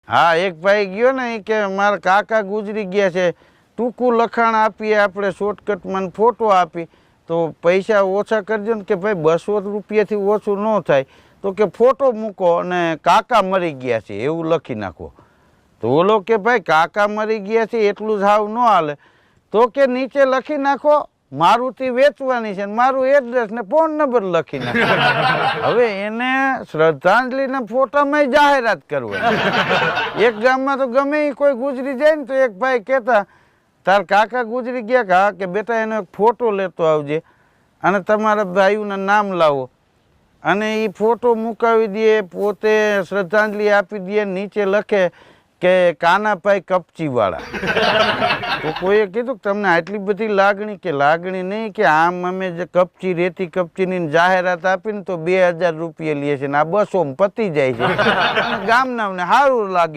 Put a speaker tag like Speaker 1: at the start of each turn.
Speaker 1: હા, એક ભાઈ ગયો ને એ કે મારા કાકા ગુજરી ગયા છે, ટૂંકું લખાણ આપીએ આપણે શોર્ટકટમાં ફોટો આપી તો પૈસા ઓછા કરજો ને કે ભાઈ 200 રૂપિયાથી ઓછું ન થાય તો કે ફોટો મૂકો અને કાકા મરી ગયા છે એવું લખી નાખો. તો ઓલો કે ભાઈ કાકા મરી ગયા છે એટલું જ હાવ ન હાલે, તો કે નીચે લખી નાખો મારુતિ વેચવાની છે, મારું એડ્રેસ ને ફોન નંબર લખી નાખો. હવે એને શ્રદ્ધાંજલિના ફોટામાં જાહેરાત કરવી. એક ગામમાં તો ગમે કોઈ ગુજરી જાય ને તો એક ભાઈ કહેતા તાર કાકા ગુજરી ગયા કે બેટા એનો એક ફોટો લેતો આવજે અને તમારા ભાઈઓના નામ લાવો અને એ ફોટો મુકાવી દે, પોતે શ્રદ્ધાંજલિ આપી દે, નીચે લખે કે કાનાભાઈ કપચીવાળા. તો કોઈએ કીધું કે તમને આટલી બધી લાગણી કે લાગણી નહીં કે આમ અમે જે કપચી રેતી કપચીની જાહેરાત આપીને તો 2000 રૂપિયા લે છે ને આ 200 પતી જાય છે. ગામના સારું લાગે.